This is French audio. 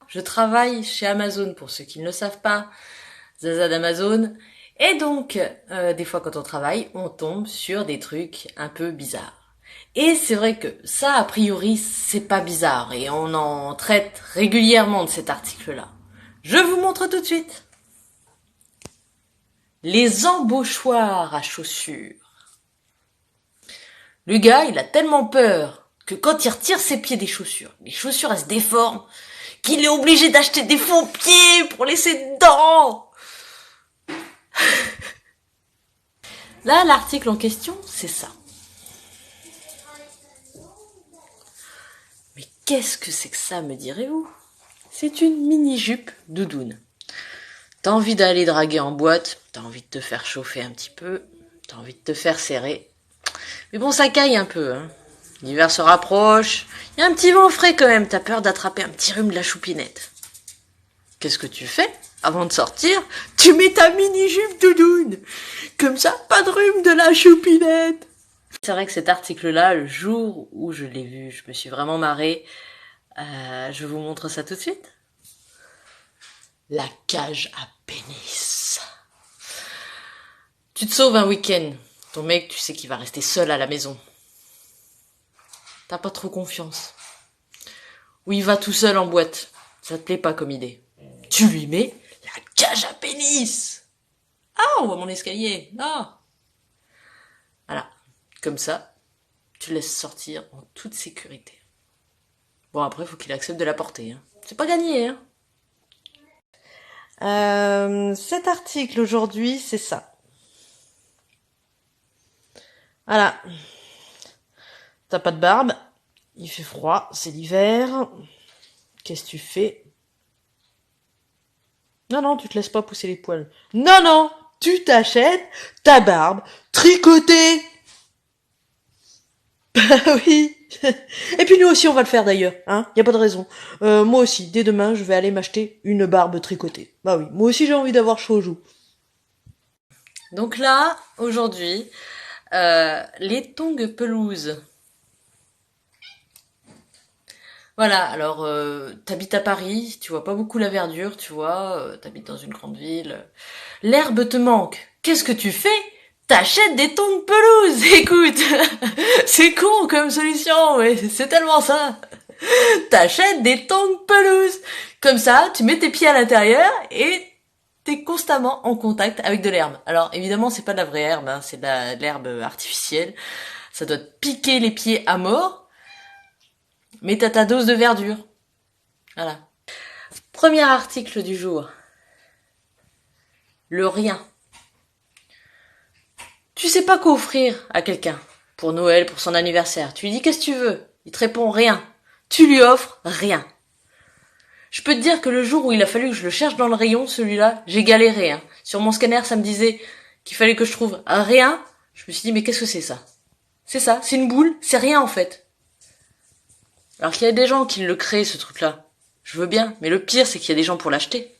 je travaille chez Amazon, pour ceux qui ne le savent pas, Zaza d'Amazon. Et donc, des fois quand on travaille, on tombe sur des trucs un peu bizarres. Et c'est vrai que ça, a priori, c'est pas bizarre. Et on en traite régulièrement de cet article-là. Je vous montre tout de suite. Les embauchoirs à chaussures. Le gars, il a tellement peur que quand il retire ses pieds des chaussures, les chaussures elles se déforment, qu'il est obligé d'acheter des faux pieds pour laisser dedans. Là, l'article en question, c'est ça. Mais qu'est-ce que c'est que ça, me direz-vous? C'est une mini-jupe doudoune. T'as envie d'aller draguer en boîte, t'as envie de te faire chauffer un petit peu, t'as envie de te faire serrer. Mais bon, ça caille un peu, hein. L'hiver se rapproche, il y a un petit vent frais quand même, t'as peur d'attraper un petit rhume de la choupinette. Qu'est-ce que tu fais? Avant de sortir, tu mets ta mini-jupe doudoune. Comme ça, pas de rhume de la choupinette. C'est vrai que cet article-là, le jour où je l'ai vu, je me suis vraiment marrée. Je vous montre ça tout de suite. La cage à pénis. Tu te sauves un week-end. Ton mec, tu sais qu'il va rester seul à la maison. T'as pas trop confiance. Ou il va tout seul en boîte. Ça te plaît pas comme idée. Tu lui mets la cage à pénis. Ah, on voit mon escalier. Ah. Voilà. Comme ça, tu laisses sortir en toute sécurité. Bon, après, faut qu'il accepte de la porter. Hein. C'est pas gagné, hein. Cet article aujourd'hui, c'est ça. Voilà. T'as pas de barbe. Il fait froid, c'est l'hiver. Qu'est-ce que tu fais? Non, tu te laisses pas pousser les poils. Non, tu t'achètes ta barbe tricotée. Bah oui. Et puis nous aussi on va le faire d'ailleurs, hein. Y a pas de raison. Moi aussi, dès demain, je vais aller m'acheter une barbe tricotée. Bah oui, moi aussi j'ai envie d'avoir chaud aux joues. Donc là, aujourd'hui, les tongs pelouse. Voilà, alors t'habites à Paris, tu vois pas beaucoup la verdure, tu vois, t'habites dans une grande ville. L'herbe te manque. Qu'est-ce que tu fais? T'achètes des tongs pelouse. Écoute, c'est con comme solution, mais c'est tellement ça. T'achètes des tongs pelouse. Comme ça, tu mets tes pieds à l'intérieur et t'es constamment en contact avec de l'herbe. Alors évidemment, c'est pas de la vraie herbe, hein, c'est de l'herbe artificielle. Ça doit te piquer les pieds à mort. Mais t'as ta dose de verdure. Voilà. Premier article du jour. Le rien. Tu sais pas quoi offrir à quelqu'un. Pour Noël, pour son anniversaire. Tu lui dis qu'est-ce que tu veux. Il te répond rien. Tu lui offres rien. Je peux te dire que le jour où il a fallu que je le cherche dans le rayon, celui-là, j'ai galéré. Hein. Sur mon scanner, ça me disait qu'il fallait que je trouve rien. Je me suis dit, mais qu'est-ce que c'est ça? C'est ça, c'est une boule, c'est rien en fait. Alors qu'il y a des gens qui le créent, ce truc-là. Je veux bien, mais le pire, c'est qu'il y a des gens pour l'acheter.